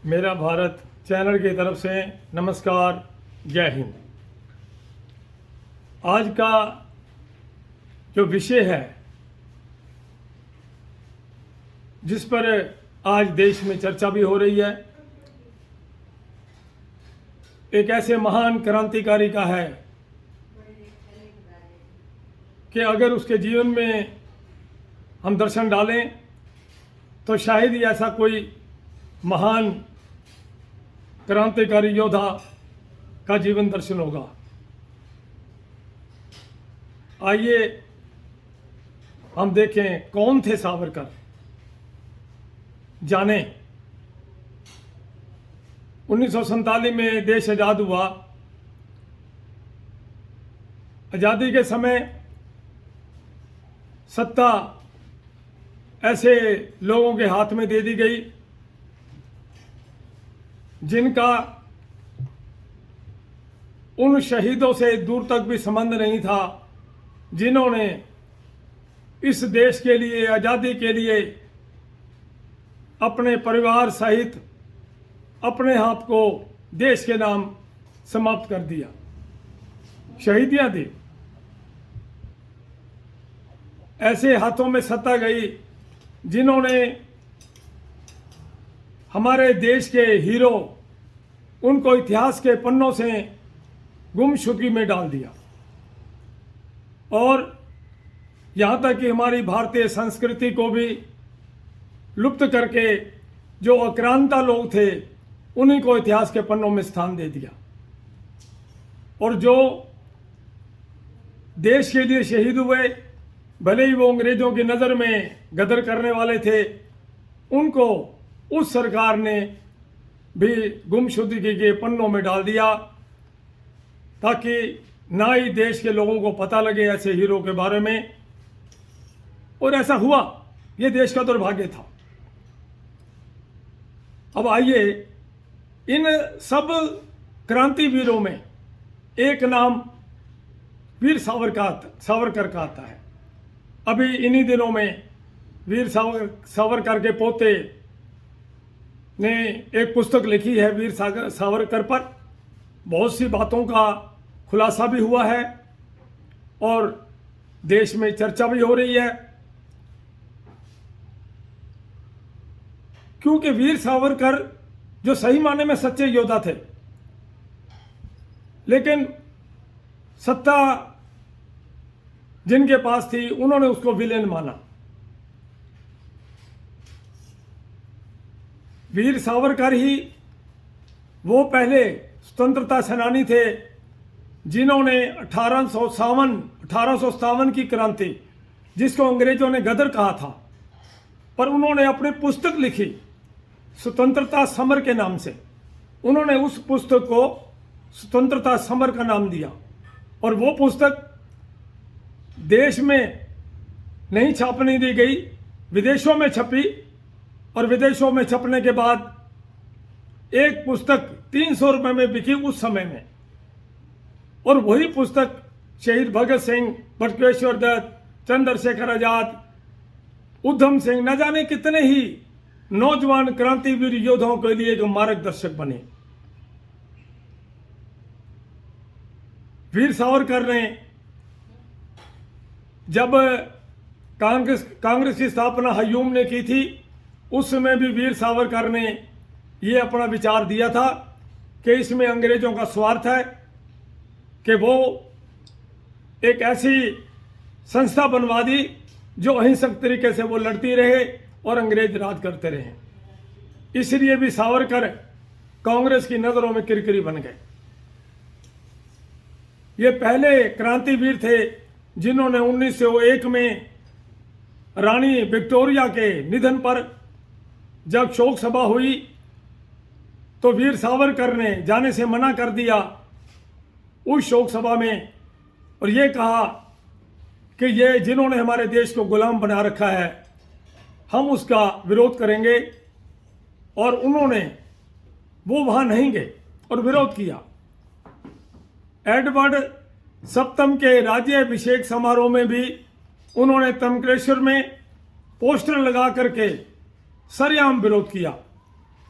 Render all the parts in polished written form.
मेरा भारत चैनल की तरफ से नमस्कार, जय हिंद। आज का जो विषय है जिस पर आज देश में चर्चा भी हो रही है, एक ऐसे महान क्रांतिकारी का है कि अगर उसके जीवन में हम दर्शन डालें तो शायद ही ऐसा कोई महान क्रांतिकारी योद्धा का जीवन दर्शन होगा। आइए हम देखें कौन थे सावरकर, जाने। 1947 में देश आज़ाद हुआ। आज़ादी के समय सत्ता ऐसे लोगों के हाथ में दे दी गई जिनका उन शहीदों से दूर तक भी संबंध नहीं था जिन्होंने इस देश के लिए, आज़ादी के लिए अपने परिवार सहित अपने आप को देश के नाम समाप्त कर दिया, शहीदियां दी। ऐसे हाथों में सत्ता गई जिन्होंने हमारे देश के हीरो, उनको इतिहास के पन्नों से गुमशुदगी में डाल दिया और यहाँ तक कि हमारी भारतीय संस्कृति को भी लुप्त करके जो आक्रांता लोग थे उन्हीं को इतिहास के पन्नों में स्थान दे दिया। और जो देश के लिए शहीद हुए, भले ही वो अंग्रेजों की नज़र में गदर करने वाले थे, उनको उस सरकार ने भी गुमशुदगी के पन्नों में डाल दिया ताकि ना ही देश के लोगों को पता लगे ऐसे हीरो के बारे में। और ऐसा हुआ, ये देश का दुर्भाग्य था। अब आइए इन सब क्रांतिवीरों में एक नाम वीर सावरकर का आता है। अभी इन्हीं दिनों में वीर सावरकर के पोते ने एक पुस्तक लिखी है वीर सावरकर पर। बहुत सी बातों का खुलासा भी हुआ है और देश में चर्चा भी हो रही है, क्योंकि वीर सावरकर जो सही मायने में सच्चे योद्धा थे, लेकिन सत्ता जिनके पास थी उन्होंने उसको विलेन माना। वीर सावरकर ही वो पहले स्वतंत्रता सेनानी थे जिन्होंने 1857 की क्रांति, जिसको अंग्रेजों ने गदर कहा था, पर उन्होंने अपनी पुस्तक लिखी स्वतंत्रता समर के नाम से। उन्होंने उस पुस्तक को स्वतंत्रता समर का नाम दिया और वो पुस्तक देश में नहीं छापने दी गई, विदेशों में छपी। और विदेशों में छपने के बाद एक पुस्तक 300 रुपये में बिकी उस समय में। और वही पुस्तक शहीद भगत सिंह, बटुकेश्वर दत्त, चंद्रशेखर आजाद, उधम सिंह, न जाने कितने ही नौजवान क्रांतिवीर योद्धाओं के लिए एक मार्गदर्शक बने। वीर सावरकर ने जब कांग्रेस की स्थापना हयूम ने की थी, उस समय भी वीर सावरकर ने ये अपना विचार दिया था कि इसमें अंग्रेजों का स्वार्थ है कि वो एक ऐसी संस्था बनवा दी जो अहिंसक तरीके से वो लड़ती रहे और अंग्रेज राज करते रहे। इसलिए भी सावरकर कांग्रेस की नज़रों में किरकिरी बन गए। ये पहले क्रांतिवीर थे जिन्होंने 1901 में रानी विक्टोरिया के निधन पर जब शोक सभा हुई तो वीर सावरकर ने जाने से मना कर दिया उस शोक सभा में, और ये कहा कि ये जिन्होंने हमारे देश को गुलाम बना रखा है हम उसका विरोध करेंगे। और उन्होंने वो वहाँ नहीं गए और विरोध किया। एडवर्ड सप्तम के राज्याभिषेक समारोह में भी उन्होंने तमकेश्वर में पोस्टर लगा करके सरेआम विरोध किया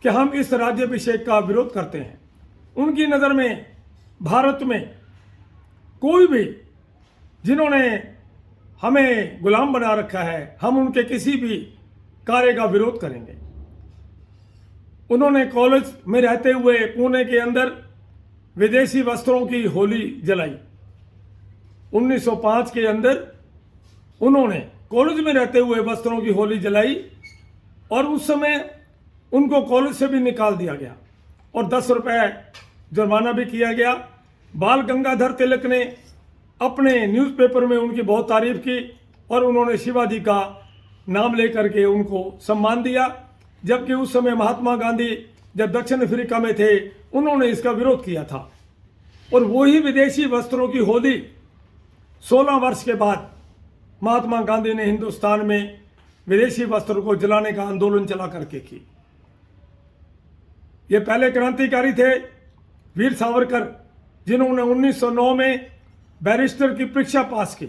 कि हम इस राज्याभिषेक का विरोध करते हैं। उनकी नज़र में भारत में कोई भी जिन्होंने हमें गुलाम बना रखा है, हम उनके किसी भी कार्य का विरोध करेंगे। उन्होंने कॉलेज में रहते हुए पुणे के अंदर विदेशी वस्त्रों की होली जलाई। 1905 के अंदर उन्होंने कॉलेज में रहते हुए वस्त्रों की होली जलाई और उस समय उनको कॉलेज से भी निकाल दिया गया और 10 रुपए जुर्माना भी किया गया। बाल गंगाधर तिलक ने अपने न्यूज़पेपर में उनकी बहुत तारीफ की और उन्होंने शिवाजी का नाम लेकर के उनको सम्मान दिया, जबकि उस समय महात्मा गांधी जब दक्षिण अफ्रीका में थे उन्होंने इसका विरोध किया था। और वही विदेशी वस्त्रों की होली 16 वर्ष के बाद महात्मा गांधी ने हिंदुस्तान में विदेशी वस्त्रों को जलाने का आंदोलन चला करके की। ये पहले क्रांतिकारी थे वीर सावरकर, जिन्होंने 1909 में बैरिस्टर की परीक्षा पास की।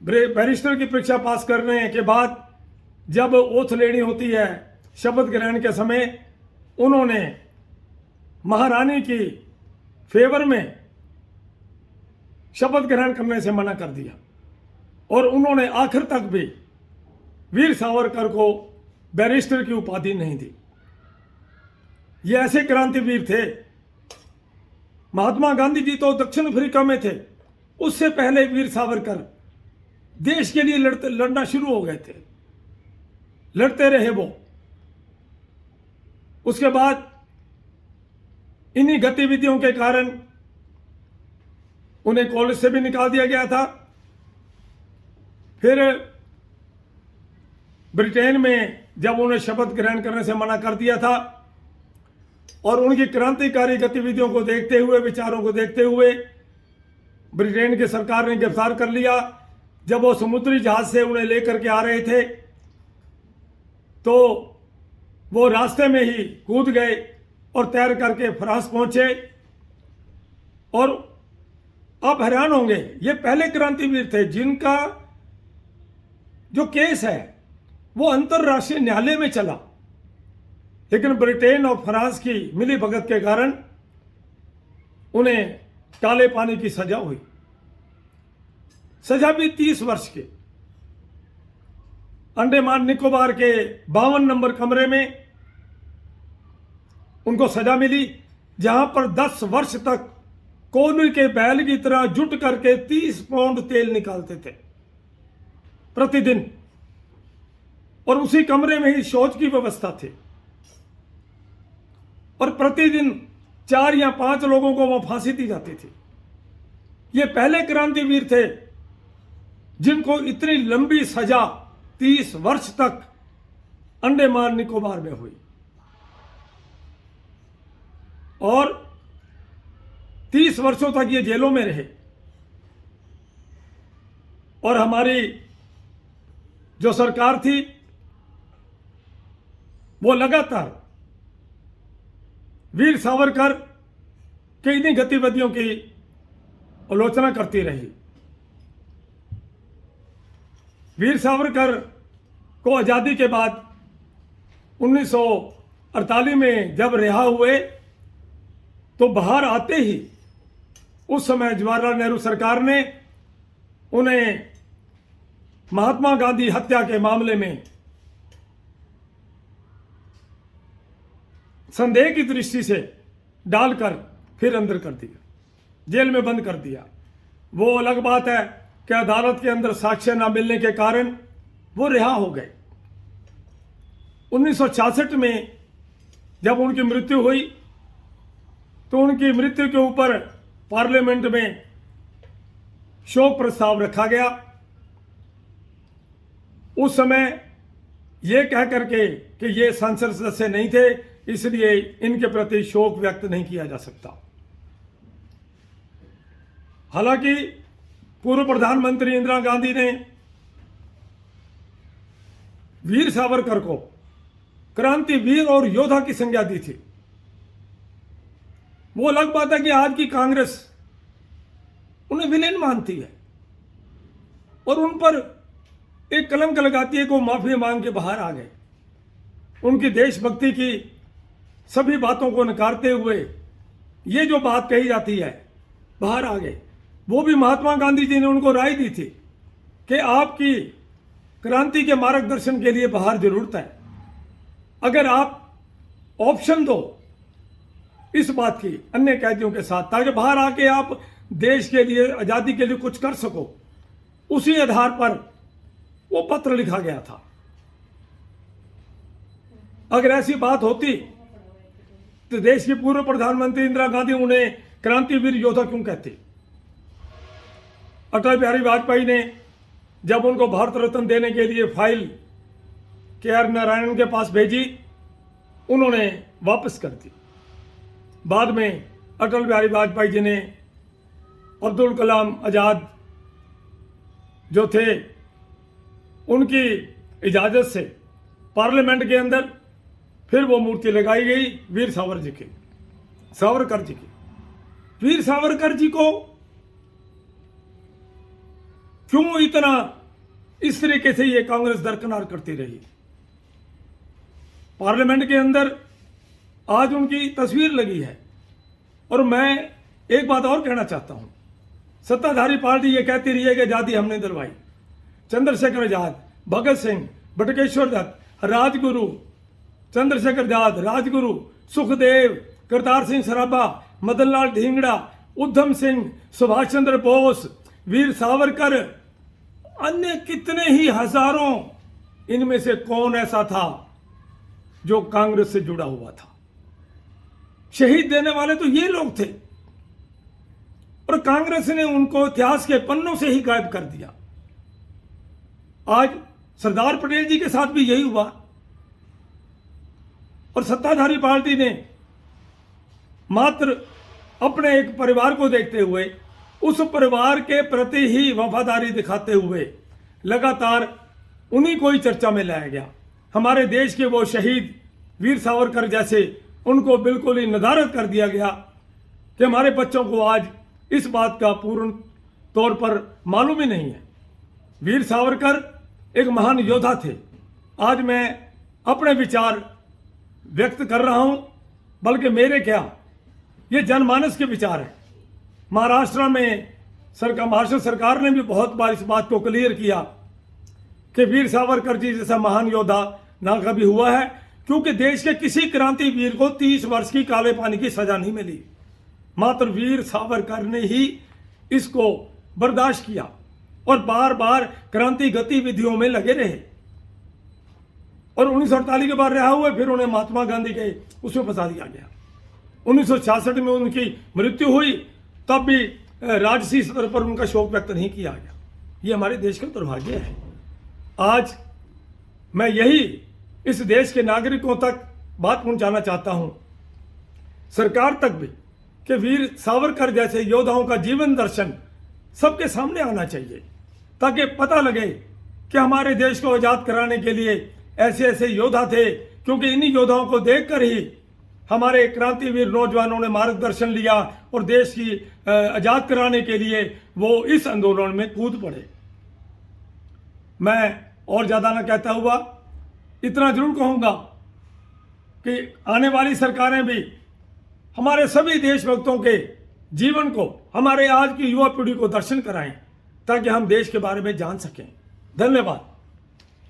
बैरिस्टर की परीक्षा पास करने के बाद जब ओथ लेनी होती है शपथ ग्रहण के समय, उन्होंने महारानी की फेवर में शपथ ग्रहण करने से मना कर दिया और उन्होंने आखिर तक भी वीर सावरकर को बैरिस्टर की उपाधि नहीं दी। ये ऐसे क्रांतिवीर थे। महात्मा गांधी जी तो दक्षिण अफ्रीका में थे, उससे पहले वीर सावरकर देश के लिए लड़ना शुरू हो गए थे, लड़ते रहे वो। उसके बाद इन्हीं गतिविधियों के कारण उन्हें कॉलेज से भी निकाल दिया गया था। फिर ब्रिटेन में जब उन्हें शपथ ग्रहण करने से मना कर दिया था और उनकी क्रांतिकारी गतिविधियों को देखते हुए, विचारों को देखते हुए ब्रिटेन की सरकार ने गिरफ्तार कर लिया। जब वो समुद्री जहाज से उन्हें लेकर के आ रहे थे तो वो रास्ते में ही कूद गए और तैर करके फ्रांस पहुंचे। और आप हैरान होंगे, ये पहले क्रांतिवीर थे जिनका जो केस है वो अंतर्राष्ट्रीय न्यायालय में चला, लेकिन ब्रिटेन और फ्रांस की मिली भगत के कारण उन्हें काले पानी की सजा हुई। सजा भी 30 वर्ष की। अंडमान निकोबार के 52 नंबर कमरे में उनको सजा मिली, जहां पर 10 वर्ष तक कोने के बैल की तरह जुट करके 30 पाउंड तेल निकालते थे प्रतिदिन, और उसी कमरे में ही शौच की व्यवस्था थी। और प्रतिदिन 4 या 5 लोगों को वह फांसी दी जाती थी। ये पहले क्रांतिवीर थे जिनको इतनी लंबी सजा 30 वर्ष तक अंडमान निकोबार में हुई और 30 वर्षों तक ये जेलों में रहे। और हमारी जो सरकार थी वो लगातार वीर सावरकर के इन्हीं गतिविधियों की आलोचना करती रही। वीर सावरकर को आज़ादी के बाद 1948 में जब रिहा हुए तो बाहर आते ही उस समय जवाहरलाल नेहरू सरकार ने उन्हें महात्मा गांधी हत्या के मामले में संदेह की दृष्टि से डालकर फिर अंदर कर दिया, जेल में बंद कर दिया। वो अलग बात है कि अदालत के अंदर साक्ष्य न मिलने के कारण वो रिहा हो गए। 1966 में जब उनकी मृत्यु हुई तो उनकी मृत्यु के ऊपर पार्लियामेंट में शोक प्रस्ताव रखा गया। उस समय यह कह करके कि ये संसद सदस्य नहीं थे, इसलिए इनके प्रति शोक व्यक्त नहीं किया जा सकता। हालांकि पूर्व प्रधानमंत्री इंदिरा गांधी ने वीर सावरकर को क्रांतिवीर और योद्धा की संज्ञा दी थी। वो अलग बात है कि आज की कांग्रेस उन्हें विलेन मानती है और उन पर एक कलंक लगाती है कि वो माफी मांग के बाहर आ गए। उनकी देशभक्ति की सभी बातों को नकारते हुए ये जो बात कही जाती है बाहर आ गए। वो भी महात्मा गांधी जी ने उनको राय दी थी कि आपकी क्रांति के मार्गदर्शन के लिए बाहर जरूरत है, अगर आप ऑप्शन दो इस बात की अन्य कैदियों के साथ, ताकि बाहर आके आप देश के लिए, आज़ादी के लिए कुछ कर सको। उसी आधार पर वो पत्र लिखा गया था। अगर ऐसी बात होती तो देश की पूर्व प्रधानमंत्री इंदिरा गांधी उन्हें क्रांतिवीर योद्धा क्यों कहती? अटल बिहारी वाजपेयी ने जब उनको भारत रत्न देने के लिए फाइल के.आर. नारायणन के पास भेजी, उन्होंने वापस कर दी। बाद में अटल बिहारी वाजपेयी जी ने अब्दुल कलाम आज़ाद जो थे, उनकी इजाज़त से पार्लियामेंट के अंदर फिर वो मूर्ति लगाई गई वीर सावरकर जी की। वीर सावरकर जी को क्यों इतना इस तरीके से ये कांग्रेस दरकिनार करती रही? पार्लियामेंट के अंदर आज उनकी तस्वीर लगी है। और मैं एक बात और कहना चाहता हूं, सत्ताधारी पार्टी ये कहती रही है कि आजादी हमने दिलवाई। चंद्रशेखर आजाद, भगत सिंह, बटुकेश्वर दत्त, राजगुरु, चंद्रशेखर आजाद, राजगुरु, सुखदेव, करतार सिंह सराभा, मदन लाल ढींगड़ा, उधम सिंह, सुभाष चंद्र बोस, वीर सावरकर, अन्य कितने ही हजारों, इनमें से कौन ऐसा था जो कांग्रेस से जुड़ा हुआ था? शहीद देने वाले तो ये लोग थे, और कांग्रेस ने उनको इतिहास के पन्नों से ही गायब कर दिया। आज सरदार पटेल जी के साथ भी यही हुआ, और सत्ताधारी पार्टी ने मात्र अपने एक परिवार को देखते हुए, उस परिवार के प्रति ही वफादारी दिखाते हुए लगातार उन्हीं को ही चर्चा में लाया गया। हमारे देश के वो शहीद वीर सावरकर जैसे, उनको बिल्कुल ही नदारद कर दिया गया कि हमारे बच्चों को आज इस बात का पूर्ण तौर पर मालूम ही नहीं है। वीर सावरकर एक महान योद्धा थे। आज मैं अपने विचार व्यक्त कर रहा हूं, बल्कि मेरे क्या, ये जनमानस के विचार हैं। महाराष्ट्र सरकार ने भी बहुत बार इस बात को क्लियर किया कि वीर सावरकर जी जैसा महान योद्धा ना कभी हुआ है, क्योंकि देश के किसी क्रांतिवीर को 30 वर्ष की काले पानी की सजा नहीं मिली। मात्र वीर सावरकर ने ही इसको बर्दाश्त किया और बार बार क्रांति गतिविधियों में लगे रहे, और 1948 के बाद रहा हुए, फिर उन्हें महात्मा गांधी के उसमें फंसा दिया गया। 1966 में उनकी मृत्यु हुई, तब भी राजसी स्तर पर उनका शोक व्यक्त नहीं किया गया। ये हमारे देश का दुर्भाग्य है। आज मैं यही इस देश के नागरिकों तक बात पहुंचाना चाहता हूं, सरकार तक भी, कि वीर सावरकर जैसे योद्धाओं का जीवन दर्शन सबके सामने आना चाहिए, ताकि पता लगे कि हमारे देश को आजाद कराने के लिए ऐसे ऐसे योद्धा थे। क्योंकि इन्हीं योद्धाओं को देखकर ही हमारे क्रांतिवीर नौजवानों ने मार्गदर्शन लिया और देश की आजाद कराने के लिए वो इस आंदोलन में कूद पड़े। मैं और ज्यादा ना कहता हुआ इतना जरूर कहूंगा कि आने वाली सरकारें भी हमारे सभी देशभक्तों के जीवन को हमारे आज की युवा पीढ़ी को दर्शन कराएं, ताकि हम देश के बारे में जान सकें। धन्यवाद।